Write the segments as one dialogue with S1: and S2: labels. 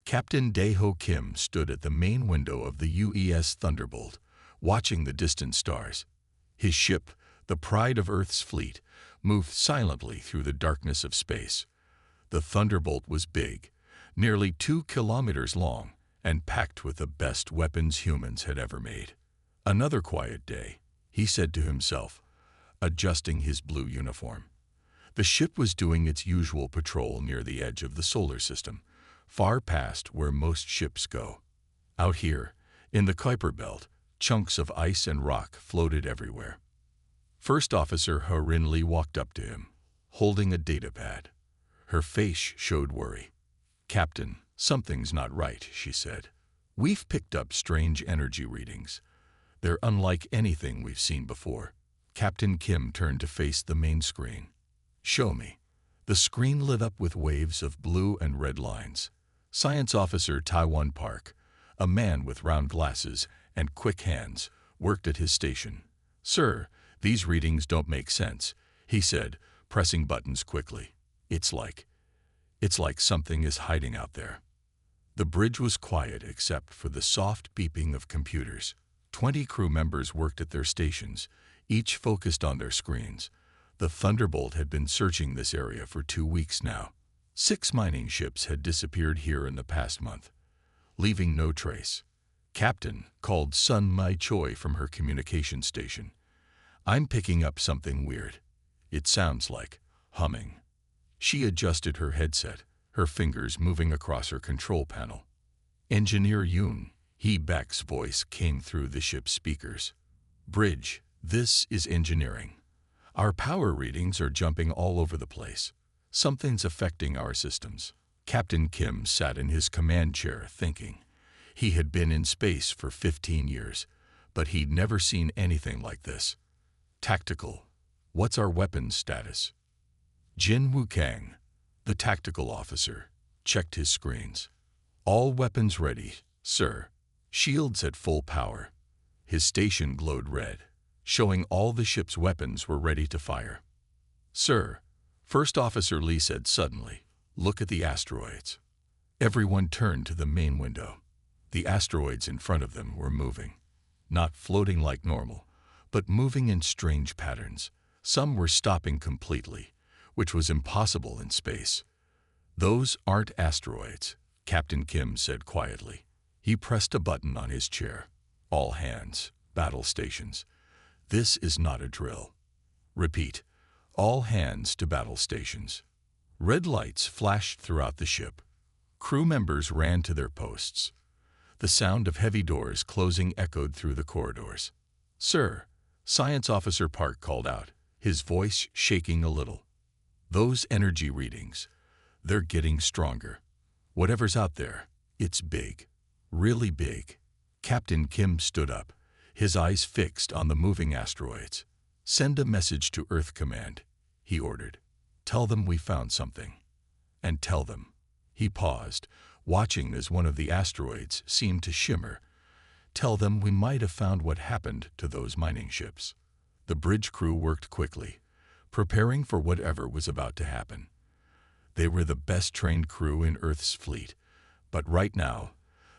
S1: Captain Dae-ho Kim stood at the main window of the UES Thunderbolt, watching the distant stars. His ship, the pride of Earth's fleet, moved silently through the darkness of space. The Thunderbolt was big, nearly 2 kilometers long, and packed with the best weapons humans had ever made. Another quiet day, he said to himself, adjusting his blue uniform. The ship was doing its usual patrol near the edge of the solar system, far past where most ships go. Out here, in the Kuiper Belt, chunks of ice and rock floated everywhere. First Officer Ha-Rin Lee walked up to him, holding a datapad. Her face showed worry. "Captain, something's not right," she said. "We've picked up strange energy readings. They're unlike anything we've seen before." Captain Kim turned to face the main screen. "Show me." The screen lit up with waves of blue and red lines. Science Officer Taiwan Park, a man with round glasses and quick hands, worked at his station. "Sir, these readings don't make sense," he said, pressing buttons quickly. It's like something is hiding out there." The bridge was quiet except for the soft beeping of computers. 20 crew members worked at their stations, each focused on their screens. The Thunderbolt had been searching this area for 2 weeks now. 6 mining ships had disappeared here in the past month, leaving no trace. "Captain," called Sun Mai Choi from her communication station, "I'm picking up something weird. It sounds like humming." She adjusted her headset, her fingers moving across her control panel. "Engineer Yoon," Hee Baek's voice came through the ship's speakers. "Bridge, this is engineering. Our power readings are jumping all over the place. Something's affecting our systems." Captain Kim sat in his command chair thinking. He had been in space for 15 years, but he'd never seen anything like this. "Tactical, what's our weapons status?" Jin Wukang, the tactical officer, checked his screens. "All weapons ready, sir. Shields at full power." His station glowed red, showing all the ship's weapons were ready to fire. "Sir," First Officer Lee said suddenly, "look at the asteroids." Everyone turned to the main window. The asteroids in front of them were moving, not floating like normal, but moving in strange patterns. Some were stopping completely, which was impossible in space. "Those aren't asteroids," Captain Kim said quietly. He pressed a button on his chair. "All hands, battle stations. This is not a drill. Repeat, all hands to battle stations." Red lights flashed throughout the ship. Crew members ran to their posts. The sound of heavy doors closing echoed through the corridors. "Sir," Science Officer Park called out, his voice shaking a little. "Those energy readings, they're getting stronger. Whatever's out there, it's big, really big." Captain Kim stood up, his eyes fixed on the moving asteroids. "Send a message to Earth Command," he ordered. "Tell them we found something. And tell them." He paused, watching as one of the asteroids seemed to shimmer. "Tell them we might have found what happened to those mining ships." The bridge crew worked quickly, preparing for whatever was about to happen. They were the best-trained crew in Earth's fleet, but right now,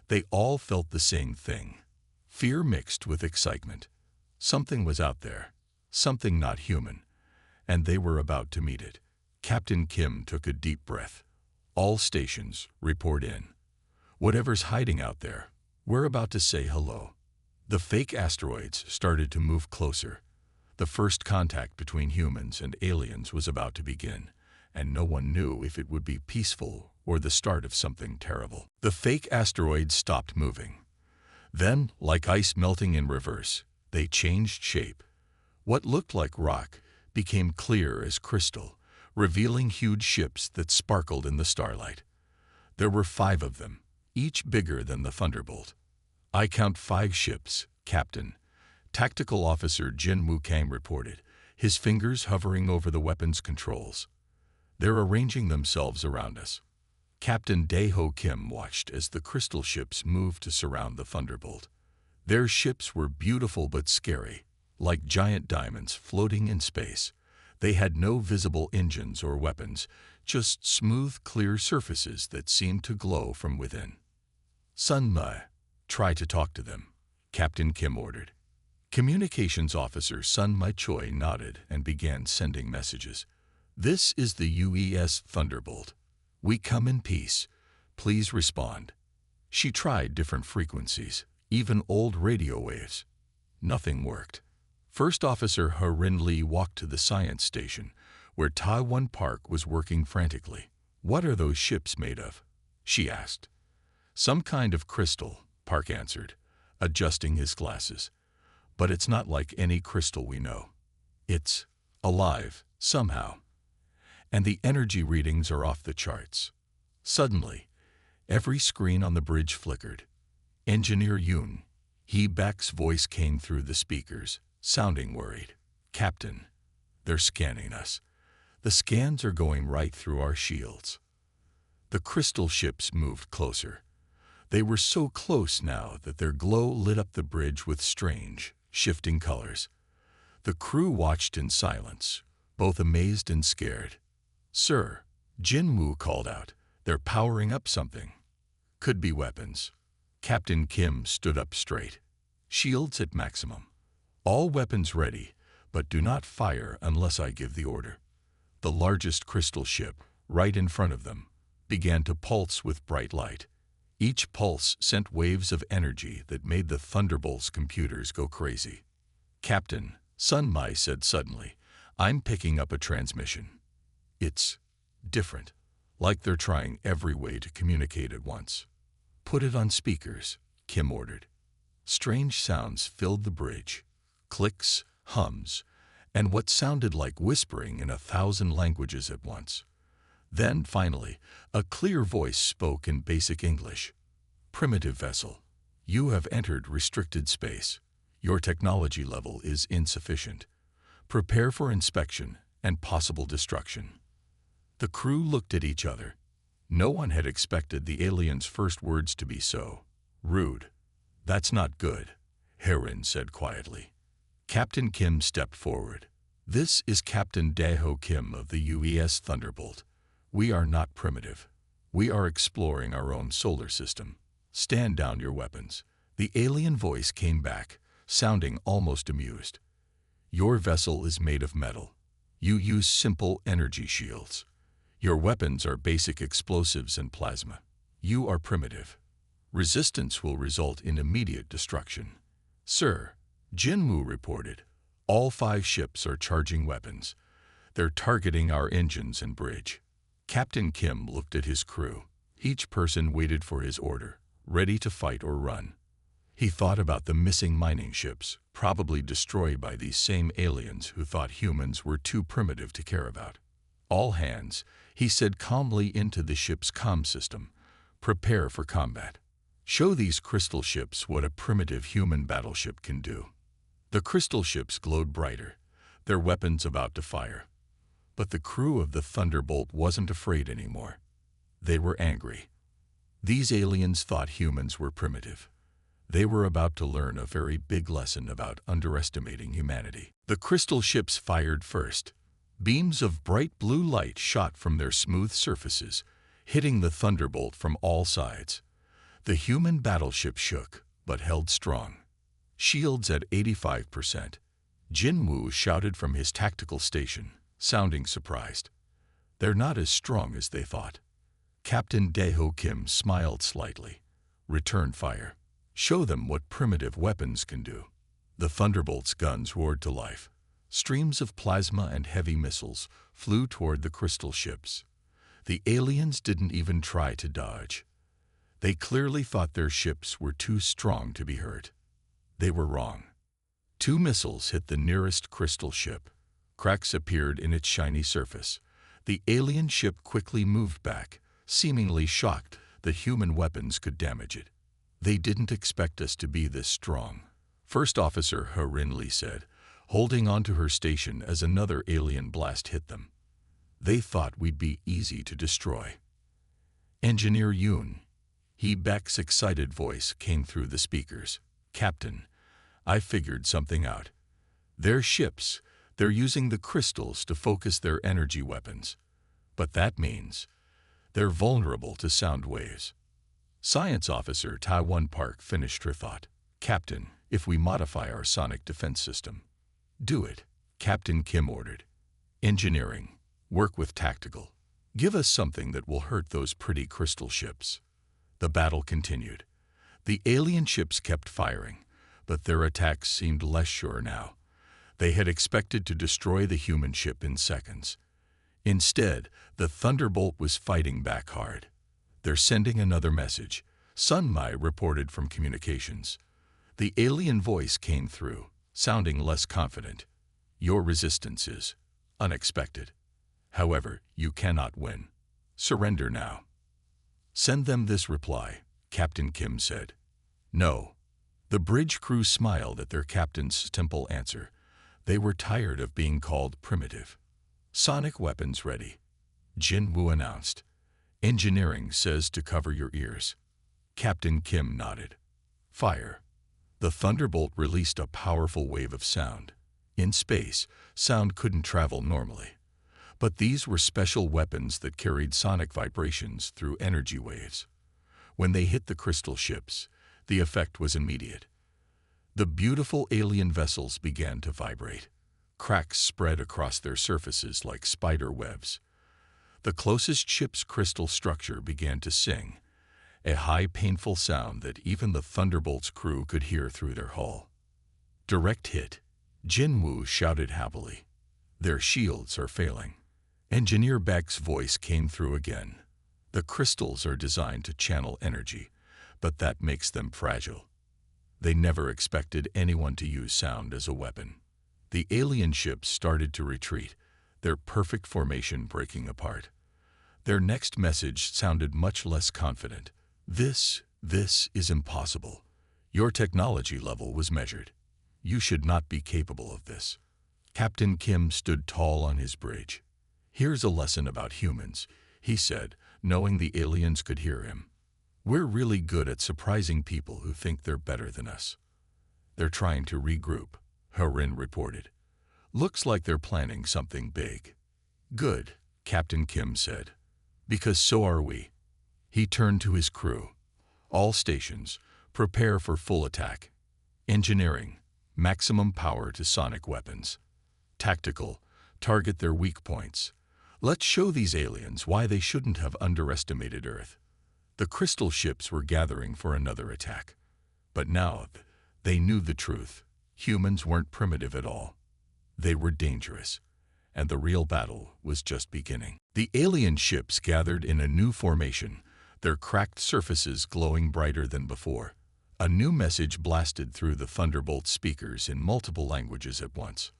S1: they all felt the same thing. Fear mixed with excitement. Something was out there, something not human, and they were about to meet it. Captain Kim took a deep breath. "All stations, report in. Whatever's hiding out there, we're about to say hello." The fake asteroids started to move closer. The first contact between humans and aliens was about to begin, and no one knew if it would be peaceful or the start of something terrible. The fake asteroids stopped moving. Then, like ice melting in reverse, they changed shape. What looked like rock became clear as crystal, revealing huge ships that sparkled in the starlight. There were 5 of them, each bigger than the Thunderbolt. "I count 5 ships, Captain," Tactical Officer Jin Wukang reported, his fingers hovering over the weapons controls. "They're arranging themselves around us." Captain Dae-ho Kim watched as the crystal ships moved to surround the Thunderbolt. Their ships were beautiful but scary, like giant diamonds floating in space. They had no visible engines or weapons, just smooth, clear surfaces that seemed to glow from within. Sun Ma, try to talk to them, Captain Kim ordered. Communications Officer Sun Ma Choi nodded and began sending messages. This is the UES Thunderbolt. We come in peace. Please respond. She tried different frequencies, even old radio waves. Nothing worked. First Officer He Rin-Lee walked to the science station, where Taiwan Park was working frantically. What are those ships made of? She asked. Some kind of crystal, Park answered, adjusting his glasses. But it's not like any crystal we know. It's alive, somehow. And the energy readings are off the charts. Suddenly, every screen on the bridge flickered. Engineer Yoon, He Baek's voice came through the speakers, sounding worried. Captain, they're scanning us. The scans are going right through our shields. The crystal ships moved closer. They were so close now that their glow lit up the bridge with strange, shifting colors. The crew watched in silence, both amazed and scared. Sir, Jin Woo called out, they're powering up something. Could be weapons. Captain Kim stood up straight. Shields at maximum. All weapons ready, but do not fire unless I give the order. The largest crystal ship, right in front of them, began to pulse with bright light. Each pulse sent waves of energy that made the Thunderbolt's computers go crazy. Captain, Sun Ma said suddenly, I'm picking up a transmission. It's different, like they're trying every way to communicate at once. Put it on speakers, Kim ordered. Strange sounds filled the bridge, clicks, hums, and what sounded like whispering in 1,000 languages at once. Then, finally, a clear voice spoke in basic English. Primitive vessel, you have entered restricted space. Your technology level is insufficient. Prepare for inspection and possible destruction. The crew looked at each other. No one had expected the alien's first words to be so rude. That's not good, Heron said quietly. Captain Kim stepped forward. This is Captain Daeho Kim of the UES Thunderbolt. We are not primitive. We are exploring our own solar system. Stand down your weapons. The alien voice came back, sounding almost amused. Your vessel is made of metal. You use simple energy shields. Your weapons are basic explosives and plasma. You are primitive. Resistance will result in immediate destruction. Sir, Jinwoo reported, all 5 ships are charging weapons. They're targeting our engines and bridge. Captain Kim looked at his crew. Each person waited for his order, ready to fight or run. He thought about the missing mining ships, probably destroyed by these same aliens who thought humans were too primitive to care about. All hands, he said calmly into the ship's comm system. Prepare for combat. Show these crystal ships what a primitive human battleship can do. The crystal ships glowed brighter, their weapons about to fire. But the crew of the Thunderbolt wasn't afraid anymore. They were angry. These aliens thought humans were primitive. They were about to learn a very big lesson about underestimating humanity. The crystal ships fired first. Beams of bright blue light shot from their smooth surfaces, hitting the Thunderbolt from all sides. The human battleship shook, but held strong. Shields at 85%. Jinwoo shouted from his tactical station, sounding surprised. They're not as strong as they thought. Captain Daeho Kim smiled slightly. Return fire. Show them what primitive weapons can do. The Thunderbolt's guns roared to life. Streams of plasma and heavy missiles flew toward the crystal ships. The aliens didn't even try to dodge. They clearly thought their ships were too strong to be hurt. They were wrong. 2 missiles hit the nearest crystal ship. Cracks appeared in its shiny surface. The alien ship quickly moved back, seemingly shocked that human weapons could damage it. They didn't expect us to be this strong, First Officer He Rin-Lee said, holding onto her station as another alien blast hit them. They thought we'd be easy to destroy. Engineer Yoon, He Baek's excited voice came through the speakers. Captain, I figured something out. Their ships, They're using the crystals to focus their energy weapons. But that means they're vulnerable to sound waves. Science Officer Taiwan Park finished her thought. Captain, if we modify our sonic defense system. Do it, Captain Kim ordered. Engineering, work with tactical. Give us something that will hurt those pretty crystal ships. The battle continued. The alien ships kept firing, but their attacks seemed less sure now. They had expected to destroy the human ship in seconds. Instead, the Thunderbolt was fighting back hard. They're sending another message, Sun Mai reported from communications. The alien voice came through, sounding less confident. Your resistance is unexpected. However, you cannot win. Surrender now. Send them this reply, Captain Kim said. No. The bridge crew smiled at their captain's simple answer. They were tired of being called primitive. Sonic weapons ready, Jin Woo announced. Engineering says to cover your ears. Captain Kim nodded. Fire. The Thunderbolt released a powerful wave of sound. In space, sound couldn't travel normally. But these were special weapons that carried sonic vibrations through energy waves. When they hit the crystal ships, the effect was immediate. The beautiful alien vessels began to vibrate. Cracks spread across their surfaces like spider webs. The closest ship's crystal structure began to sing, a high, painful sound that even the Thunderbolt's crew could hear through their hull. Direct hit, Jin Woo shouted happily. Their shields are failing. Engineer Beck's voice came through again. The crystals are designed to channel energy, but that makes them fragile. They never expected anyone to use sound as a weapon. The alien ships started to retreat, their perfect formation breaking apart. Their next message sounded much less confident. This is impossible. Your technology level was measured. You should not be capable of this. Captain Kim stood tall on his bridge. Here's a lesson about humans, he said, knowing the aliens could hear him. We're really good at surprising people who think they're better than us. They're trying to regroup, Harin reported. Looks like they're planning something big. Good, Captain Kim said. Because so are we. He turned to his crew. All stations, prepare for full attack. Engineering, maximum power to sonic weapons. Tactical, target their weak points. Let's show these aliens why they shouldn't have underestimated Earth. The crystal ships were gathering for another attack. But now, they knew the truth. Humans weren't primitive at all. They were dangerous, and the real battle was just beginning. The alien ships gathered in a new formation, their cracked surfaces glowing brighter than before. A new message blasted through the Thunderbolt speakers in multiple languages at once.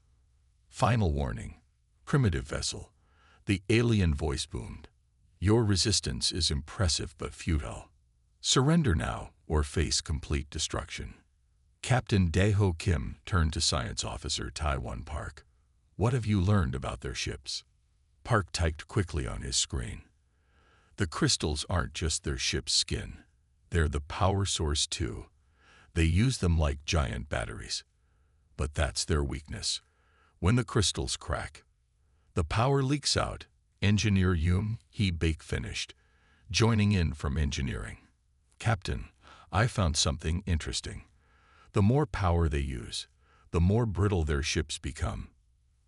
S1: Final warning. Primitive vessel. The alien voice boomed. Your resistance is impressive but futile. Surrender now or face complete destruction. Captain Daeho Kim turned to Science Officer Taiwan Park. What have you learned about their ships? Park typed quickly on his screen. The crystals aren't just their ship's skin. They're the power source too. They use them like giant batteries. But that's their weakness. When the crystals crack, the power leaks out. Engineer Yum He-Bake finished, joining in from engineering. Captain, I found something interesting. The more power they use, the more brittle their ships become.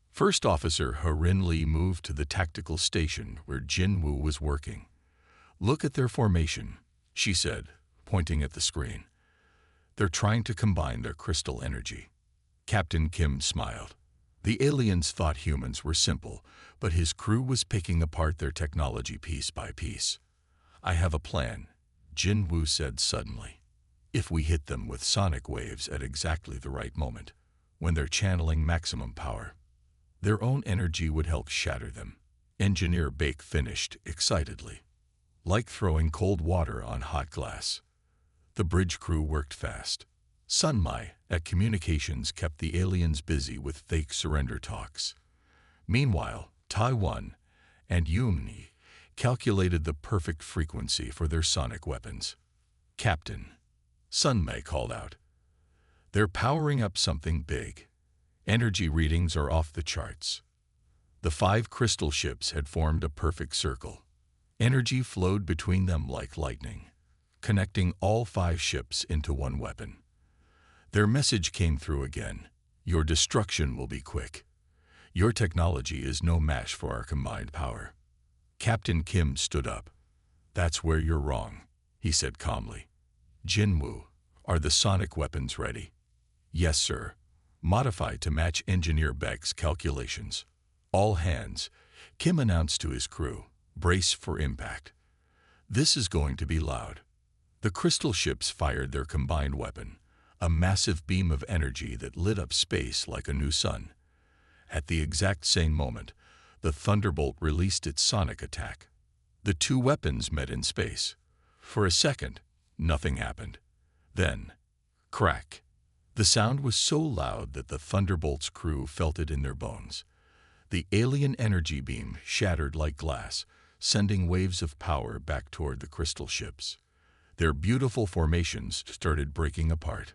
S1: First Officer Harin Lee moved to the tactical station where Jin Woo was working. Look at their formation, she said, pointing at the screen. They're trying to combine their crystal energy. Captain Kim smiled. The aliens thought humans were simple, but his crew was picking apart their technology piece by piece. I have a plan, Jin Woo said suddenly. If we hit them with sonic waves at exactly the right moment, when they're channeling maximum power, their own energy would help shatter them. Engineer Bake finished excitedly. Like throwing cold water on hot glass. The bridge crew worked fast. Sun Mai at communications kept the aliens busy with fake surrender talks. Meanwhile, Taiwan and Yumni calculated the perfect frequency for their sonic weapons. Captain, Sun Mai called out. They're powering up something big. Energy readings are off the charts. The 5 crystal ships had formed a perfect circle. Energy flowed between them like lightning, connecting all 5 ships into one weapon. Their message came through again. Your destruction will be quick. Your technology is no match for our combined power. Captain Kim stood up. That's where you're wrong, he said calmly. Jinwoo, are the sonic weapons ready? Yes, sir. Modified to match Engineer Beck's calculations. All hands, Kim announced to his crew. Brace for impact. This is going to be loud. The crystal ships fired their combined weapon, a massive beam of energy that lit up space like a new sun. At the exact same moment, the Thunderbolt released its sonic attack. The 2 weapons met in space. For a second, nothing happened. Then, crack. The sound was so loud that the Thunderbolt's crew felt it in their bones. The alien energy beam shattered like glass, sending waves of power back toward the crystal ships. Their beautiful formations started breaking apart.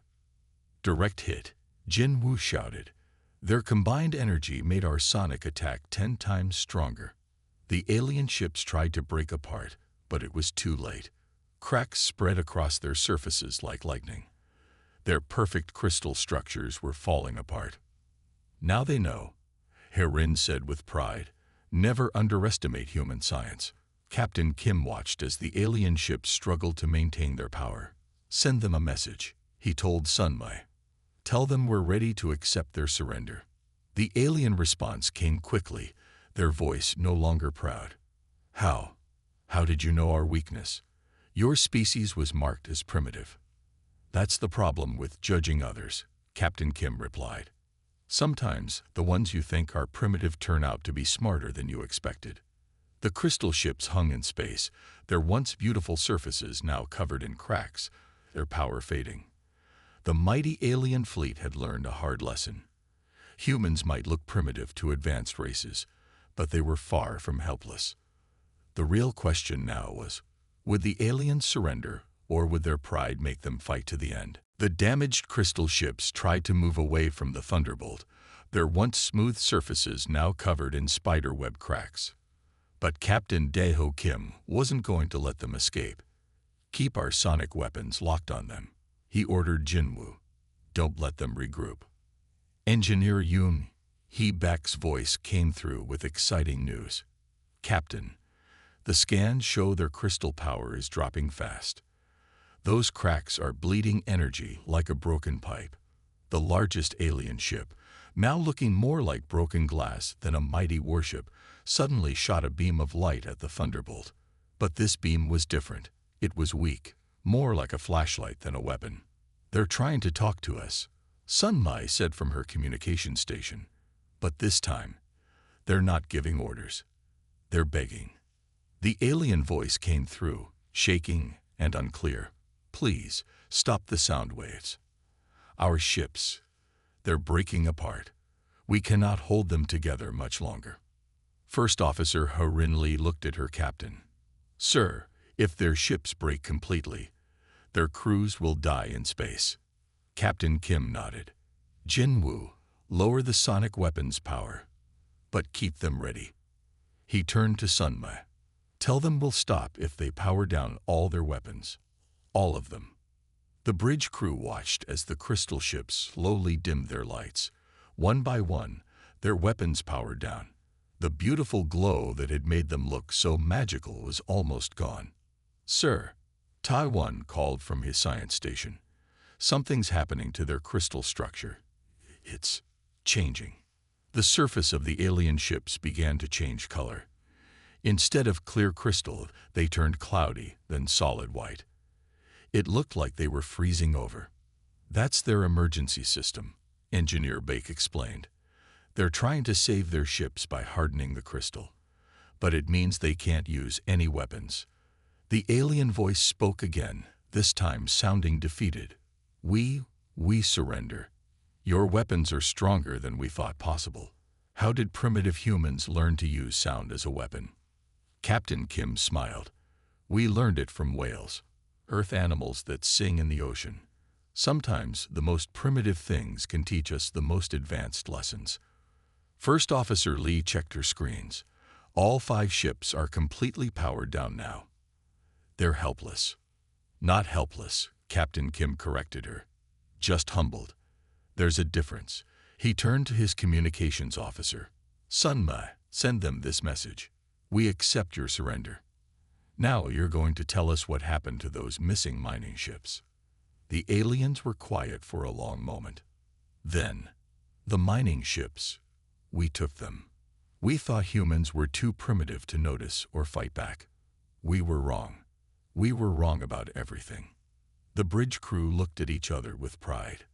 S1: Direct hit, Jinwoo shouted. Their combined energy made our sonic attack 10 times stronger. The alien ships tried to break apart, but it was too late. Cracks spread across their surfaces like lightning. Their perfect crystal structures were falling apart. Now they know, Herin said with pride. Never underestimate human science. Captain Kim watched as the alien ships struggled to maintain their power. Send them a message, he told Sunmai. Tell them we're ready to accept their surrender. The alien response came quickly, their voice no longer proud. How? How did you know our weakness? Your species was marked as primitive. That's the problem with judging others, Captain Kim replied. Sometimes the ones you think are primitive turn out to be smarter than you expected. The crystal ships hung in space, their once beautiful surfaces now covered in cracks, their power fading. The mighty alien fleet had learned a hard lesson. Humans might look primitive to advanced races, but they were far from helpless. The real question now was, would the aliens surrender, or would their pride make them fight to the end? The damaged crystal ships tried to move away from the Thunderbolt, their once smooth surfaces now covered in spiderweb cracks. But Captain Daeho Kim wasn't going to let them escape. Keep our sonic weapons locked on them, he ordered Jinwoo. Don't let them regroup. Engineer Yoon Hee-bak's voice came through with exciting news. Captain, the scans show their crystal power is dropping fast. Those cracks are bleeding energy like a broken pipe. The largest alien ship, now looking more like broken glass than a mighty warship, suddenly shot a beam of light at the Thunderbolt. But this beam was different. It was weak, more like a flashlight than a weapon. They're trying to talk to us, Sunmai said from her communication station. But this time, they're not giving orders. They're begging. The alien voice came through, shaking and unclear. Please, stop the sound waves. Our ships, they're breaking apart. We cannot hold them together much longer. First Officer Herin Lee looked at her captain. Sir, if their ships break completely, their crews will die in space. Captain Kim nodded. Jinwoo, lower the sonic weapons power, but keep them ready. He turned to Sunma. Tell them we'll stop if they power down all their weapons. All of them. The bridge crew watched as the crystal ships slowly dimmed their lights. One by one, their weapons powered down. The beautiful glow that had made them look so magical was almost gone. Sir, Taiwan called from his science station. Something's happening to their crystal structure. It's changing. The surface of the alien ships began to change color. Instead of clear crystal, they turned cloudy, then solid white. It looked like they were freezing over. That's their emergency system, Engineer Bake explained. They're trying to save their ships by hardening the crystal. But it means they can't use any weapons. The alien voice spoke again, this time sounding defeated. We surrender. Your weapons are stronger than we thought possible. How did primitive humans learn to use sound as a weapon? Captain Kim smiled. We learned it from whales, earth animals that sing in the ocean. Sometimes the most primitive things can teach us the most advanced lessons. First Officer Lee checked her screens. All 5 ships are completely powered down now. They're helpless. Not helpless, Captain Kim corrected her. Just humbled. There's a difference. He turned to his communications officer. Sunma, send them this message. We accept your surrender. Now you're going to tell us what happened to those missing mining ships. The aliens were quiet for a long moment. Then, the mining ships. We took them. We thought humans were too primitive to notice or fight back. We were wrong. We were wrong about everything. The bridge crew looked at each other with pride.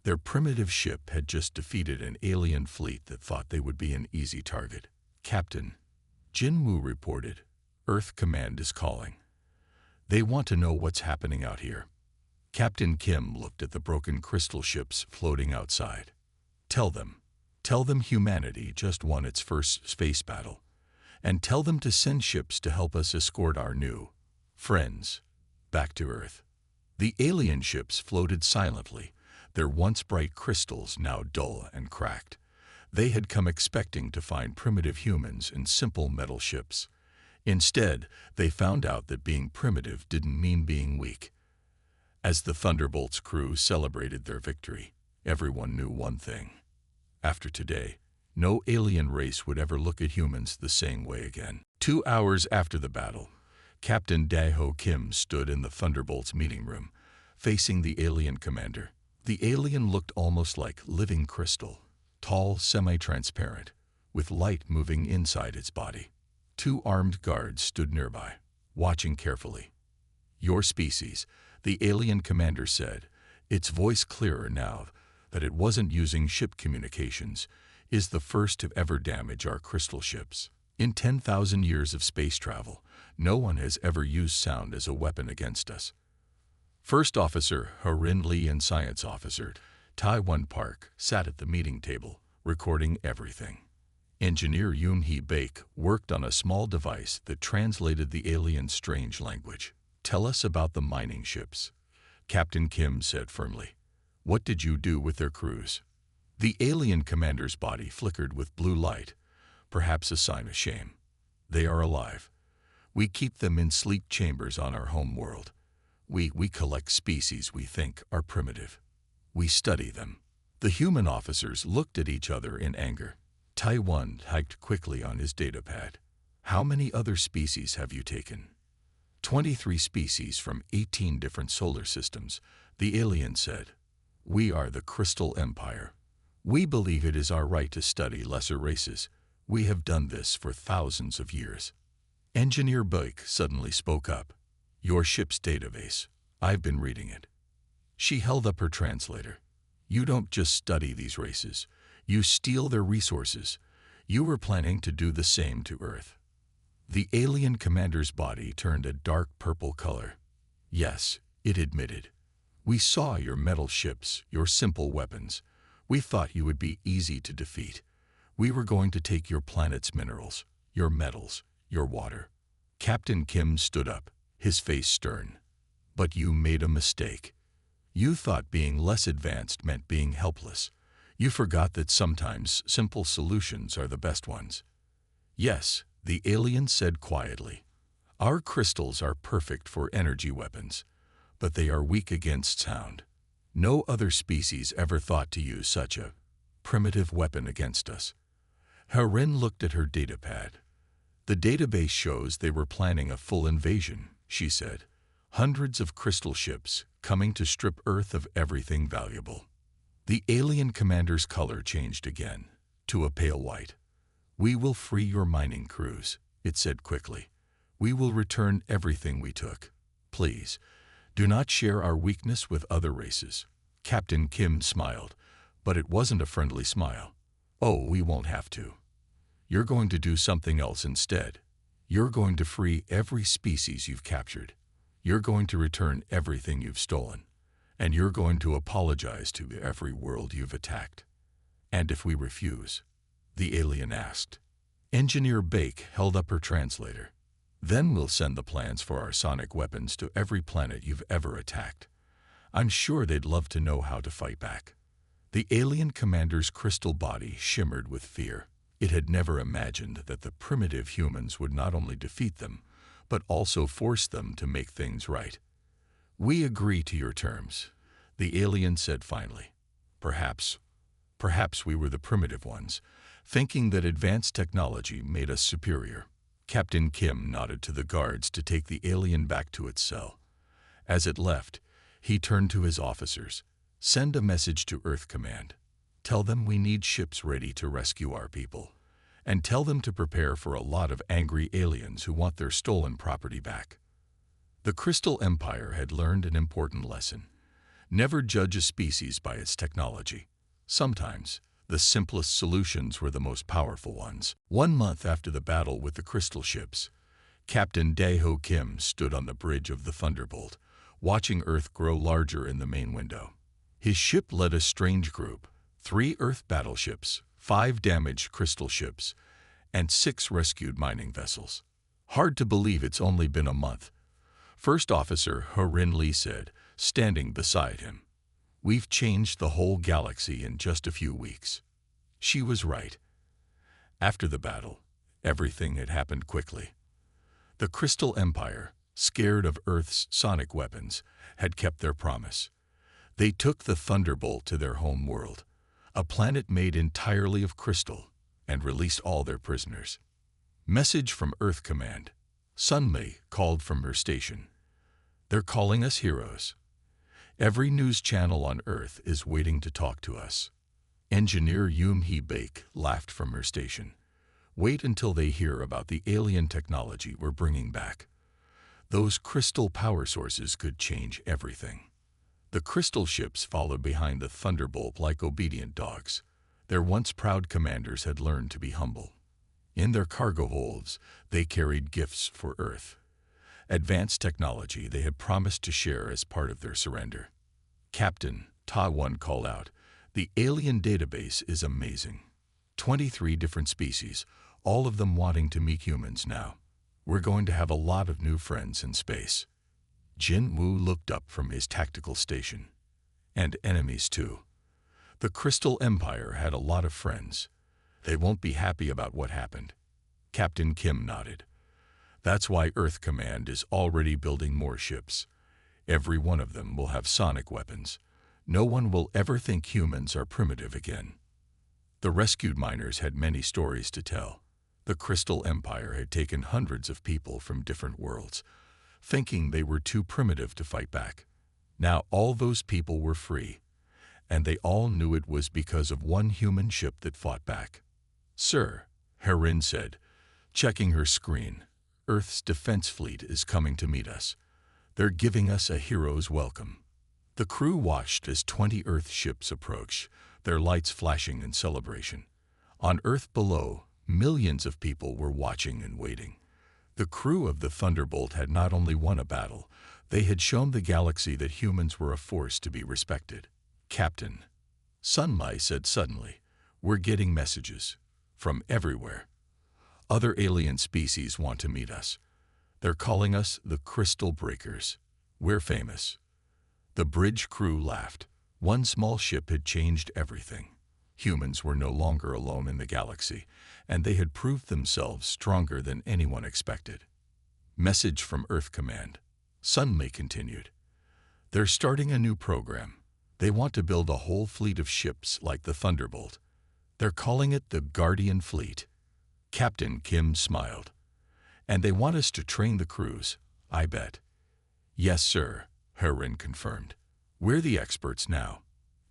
S1: Their primitive ship had just defeated an alien fleet that thought they would be an easy target. Captain, Jin Woo reported, Earth Command is calling. They want to know what's happening out here. Captain Kim looked at the broken crystal ships floating outside. Tell them humanity just won its first space battle. And tell them to send ships to help us escort our new friends back to Earth. The alien ships floated silently, their once bright crystals now dull and cracked. They had come expecting to find primitive humans in simple metal ships. Instead, they found out that being primitive didn't mean being weak. As the Thunderbolt's crew celebrated their victory, everyone knew one thing. After today, no alien race would ever look at humans the same way again. 2 hours after the battle, Captain Daeho Kim stood in the Thunderbolt's meeting room, facing the alien commander. The alien looked almost like living crystal, tall, semi-transparent, with light moving inside its body. 2 armed guards stood nearby, watching carefully. Your species, the alien commander said, its voice clearer now that it wasn't using ship communications, is the first to ever damage our crystal ships. In 10,000 years of space travel, no one has ever used sound as a weapon against us. First Officer Harin Lee and Science Officer Taiwan Park sat at the meeting table, recording everything. Engineer Yoon-hee Baek worked on a small device that translated the alien's strange language. Tell us about the mining ships, Captain Kim said firmly. What did you do with their crews? The alien commander's body flickered with blue light, perhaps a sign of shame. They are alive. We keep them in sleep chambers on our home world. We collect species we think are primitive. We study them. The human officers looked at each other in anger. Taiwan typed quickly on his datapad. How many other species have you taken? 23 species from 18 different solar systems, the alien said. We are the Crystal Empire. We believe it is our right to study lesser races. We have done this for thousands of years. Engineer Baek suddenly spoke up. Your ship's database. I've been reading it. She held up her translator. You don't just study these races. You steal their resources. You were planning to do the same to Earth. The alien commander's body turned a dark purple color. Yes, it admitted. We saw your metal ships, your simple weapons. We thought you would be easy to defeat. We were going to take your planet's minerals, your metals, your water. Captain Kim stood up, his face stern. But you made a mistake. You thought being less advanced meant being helpless. You forgot that sometimes simple solutions are the best ones. Yes, the alien said quietly. Our crystals are perfect for energy weapons, but they are weak against sound. No other species ever thought to use such a primitive weapon against us. Harin looked at her datapad. The database shows they were planning a full invasion, she said. Hundreds of crystal ships coming to strip Earth of everything valuable. The alien commander's color changed again, to a pale white. We will free your mining crews, it said quickly. We will return everything we took. Please, do not share our weakness with other races. Captain Kim smiled, but it wasn't a friendly smile. Oh, we won't have to. You're going to do something else instead. You're going to free every species you've captured. You're going to return everything you've stolen. And you're going to apologize to every world you've attacked. And if we refuse? The alien asked. Engineer Baek held up her translator. Then we'll send the plans for our sonic weapons to every planet you've ever attacked. I'm sure they'd love to know how to fight back." The alien commander's crystal body shimmered with fear. It had never imagined that the primitive humans would not only defeat them, but also force them to make things right. "We agree to your terms," the alien said finally. Perhaps we were the primitive ones, thinking that advanced technology made us superior." Captain Kim nodded to the guards to take the alien back to its cell. As it left, he turned to his officers. "Send a message to Earth Command. Tell them we need ships ready to rescue our people. And tell them to prepare for a lot of angry aliens who want their stolen property back." The Crystal Empire had learned an important lesson. Never judge a species by its technology. Sometimes, the simplest solutions were the most powerful ones. 1 month after the battle with the crystal ships, Captain Daeho Kim stood on the bridge of the Thunderbolt, watching Earth grow larger in the main window. His ship led a strange group: 3 Earth battleships, 5 damaged crystal ships, and 6 rescued mining vessels. "Hard to believe it's only been a month," First Officer Ho-Rin Lee said, standing beside him. "We've changed the whole galaxy in just a few weeks." She was right. After the battle, everything had happened quickly. The Crystal Empire, scared of Earth's sonic weapons, had kept their promise. They took the Thunderbolt to their home world, a planet made entirely of crystal, and released all their prisoners. Message from Earth Command. Sunmei called from her station. "They're calling us heroes. Every news channel on Earth is waiting to talk to us." Engineer Yoon Hee-baek laughed from her station. "Wait until they hear about the alien technology we're bringing back. Those crystal power sources could change everything." The crystal ships followed behind the Thunderbolt like obedient dogs. Their once proud commanders had learned to be humble. In their cargo holds, they carried gifts for Earth. Advanced technology they had promised to share as part of their surrender. Captain Ta-One called out, "The alien database is amazing. 23 different species, all of them wanting to meet humans now. We're going to have a lot of new friends in space." Jin Woo looked up from his tactical station. "And enemies too. The Crystal Empire had a lot of friends. They won't be happy about what happened." Captain Kim nodded. "That's why Earth Command is already building more ships. Every one of them will have sonic weapons. No one will ever think humans are primitive again." The rescued miners had many stories to tell. The Crystal Empire had taken hundreds of people from different worlds, thinking they were too primitive to fight back. Now all those people were free, and they all knew it was because of one human ship that fought back. "Sir," Herin said, checking her screen, "Earth's defense fleet is coming to meet us. They're giving us a hero's welcome." The crew watched as 20 Earth ships approached, their lights flashing in celebration. On Earth below, millions of people were watching and waiting. The crew of the Thunderbolt had not only won a battle, they had shown the galaxy that humans were a force to be respected. "Captain," Sunmai said suddenly, "we're getting messages. From everywhere. Other alien species want to meet us. They're calling us the Crystal Breakers. We're famous." The bridge crew laughed. One small ship had changed everything. Humans were no longer alone in the galaxy, and they had proved themselves stronger than anyone expected. Message from Earth Command. Sunmei continued. "They're starting a new program. They want to build a whole fleet of ships like the Thunderbolt. They're calling it the Guardian Fleet." Captain Kim smiled. "And they want us to train the crews, I bet." "Yes, sir," Herin confirmed. "We're the experts now.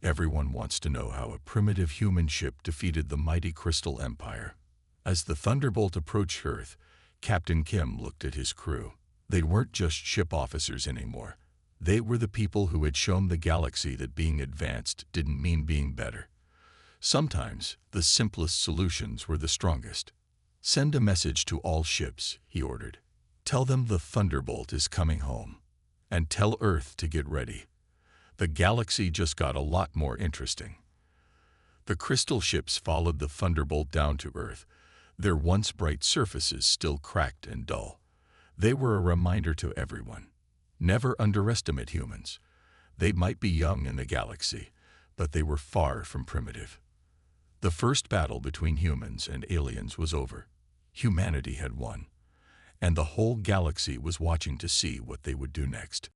S1: Everyone wants to know how a primitive human ship defeated the mighty Crystal Empire." As the Thunderbolt approached Earth, Captain Kim looked at his crew. They weren't just ship officers anymore. They were the people who had shown the galaxy that being advanced didn't mean being better. Sometimes, the simplest solutions were the strongest. "Send a message to all ships," he ordered. "Tell them the Thunderbolt is coming home. And tell Earth to get ready. The galaxy just got a lot more interesting." The crystal ships followed the Thunderbolt down to Earth, their once bright surfaces still cracked and dull. They were a reminder to everyone. Never underestimate humans. They might be young in the galaxy, but they were far from primitive. The first battle between humans and aliens was over. Humanity had won, and the whole galaxy was watching to see what they would do next.